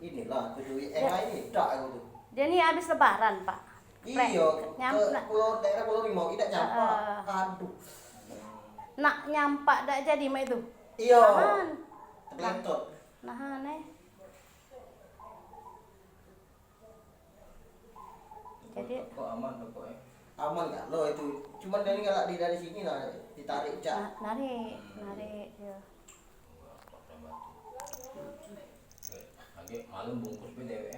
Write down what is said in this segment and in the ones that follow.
inilah kudu ini dak aku tuh. Dia nih habis lebaran, Pak. Iya, nyampe pulau daerah Pulau Rimau tidak nyampe. Aduh. Nak nyampak dak jadi mah itu. Iya. Nahan. Terlentot. Nahan Jadi kok aman pokoknya. Aman enggak? Lo itu cuman dari sini lah ditarik cak. narik ya. Oke, malam bungkus BDW.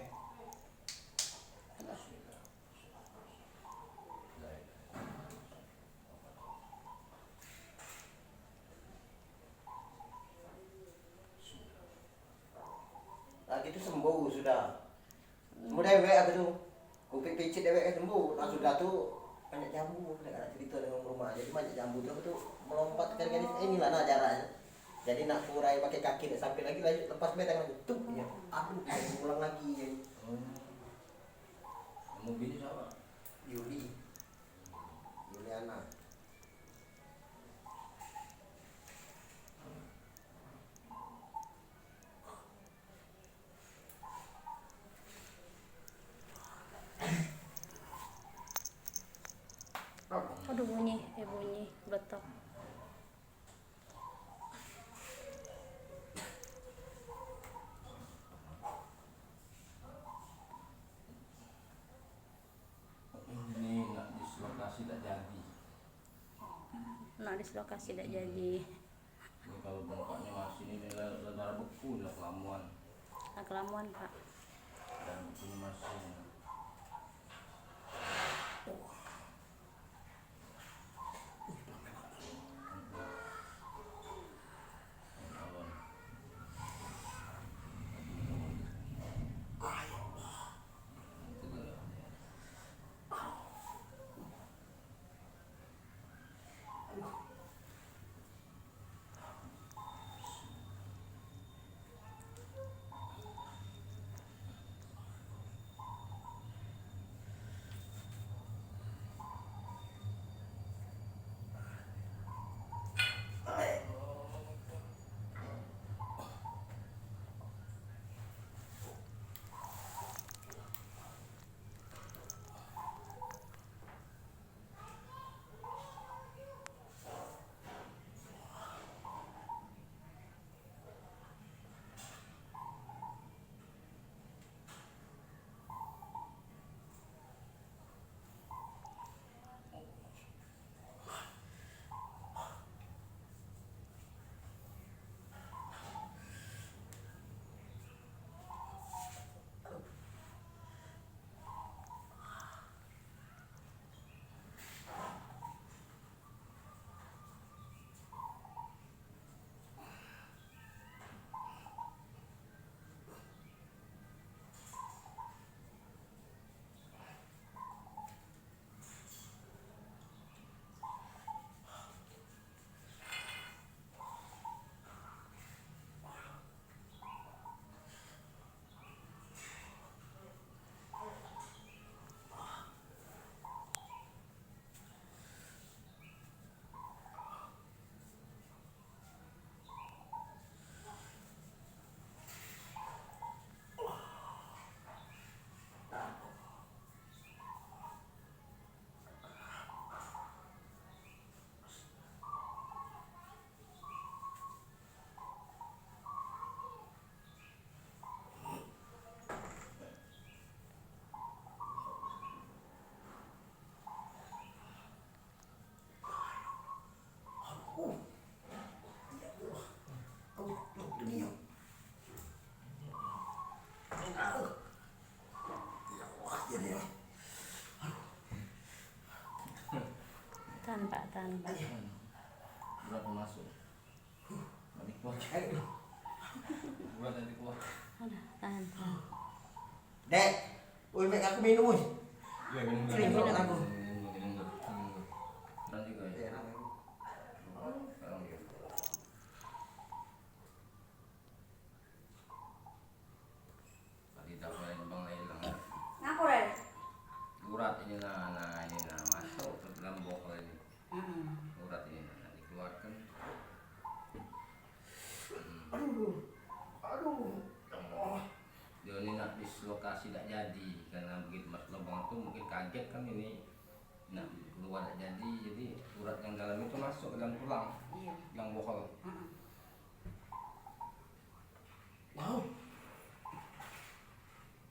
Nah gitu sembuh sudah. Sembuh dewek aku tuh. Kuping picit dewek sembuh. Nah sudah tuh banyak jambu. Ada cerita dengan rumah. Jadi banyak jambu tuh aku tuh melompat ke inilah nah caranya. Jadi nak kurai pakai kaki sampai lagi lepas beteng lagi tuh ya. Aduh, pulang lagi ya. Kamu bini siapa? Yuliana. Aduh bunyi betok. Ini nak dislokasi tak jadi. Jadi. Ini kalau bengkaknya masih ini darah beku lah kelamuan. Kelamuan, Pak. Dan ini masih. Tahan. Berapa masuk? Nanti keluar. Buat nanti keluar. Tahan. Dek, make aku minum wis. Ya minum. Minum aku. Nanti juga ya. Tadi tak main bang hilang. Ngaku deh. Urat ini nah masuk ke dalam bokol ini. Urat ini nanti keluarkan. Dia dislokasi tidak jadi karena begitu masuk lubang itu mungkin kaget kan ini nah keluar tidak jadi urat yang dalam itu masuk ke dalam tulang Iya. yang bohol. Wow.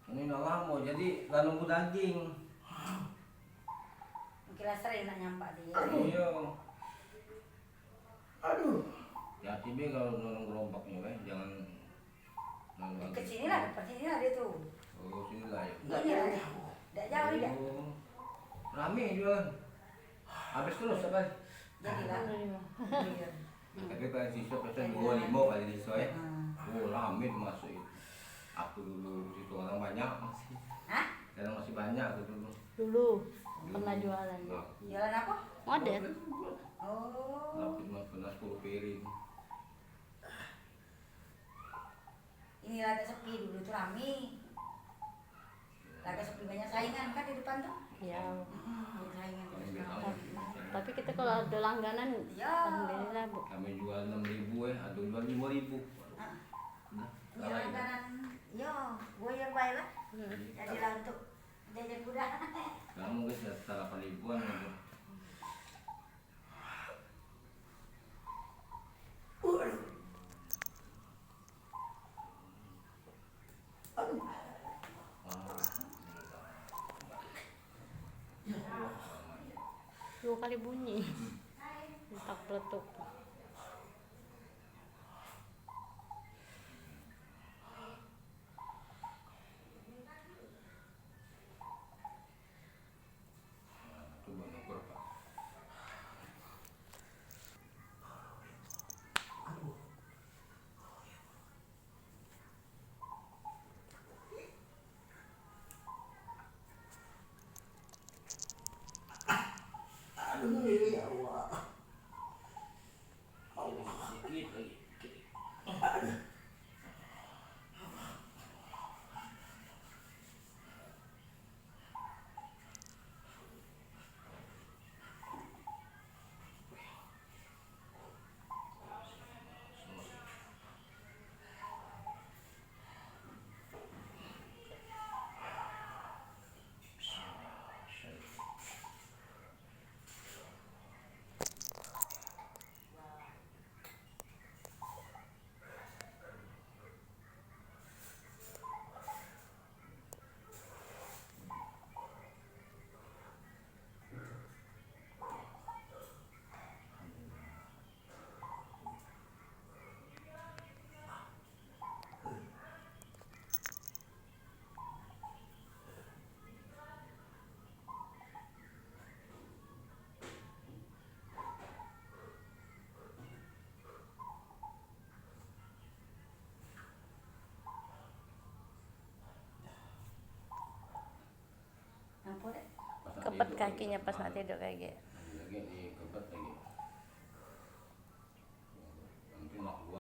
Ini udah lama jadi udah nunggu daging. Mungkin lah sering nak nyampak dia. Iya. Aduh. Hati be kalau nunggu gerombaknya jangan nunggu Ke sini lah, depan sini lah dia tuh. Oh sini lah ya. Enggak Iya. jauh. Tidak jauh tidak. Oh. Rame jualan. Habis terus apa? Jadilah. Alhamdulillah. Iya. Tapi kalau siswa pesan 25 kali siswa ya. Hmm. Oh rame tuh masuk itu. Aku dulu situ orang banyak masih. Hah? Sekarang masih banyak aku dulu. Dulu pernah jualan. Aku. Jualan apa? Model. Oh. Tapi pernah 10 piring. Ini laga sepi dulu tuh rame. Laga sepi banyak saingan kan di depan tuh. Ya. Banyak saingan. Tapi kita kalau ada langganan, Ya. alhamdulillah Bu. Kami jual 6.000 ya, ada jual 5.000. Ah. Nah, Ini lain. langganan. Yo, gue yang baik lah. Hmm. Jadilah untuk jajan kuda. Sekarang mungkin sekitar 8.000-an gitu. Aduh. Wah. 2 kali bunyi. Tak peletuk. Coba ngukur Pak. Aduh, ya Allah. Sedikit lagi. Ampun deh. Pas nak Kepet tidur, kakinya pas nak tidur kayak gitu. lagi di kepet lagi.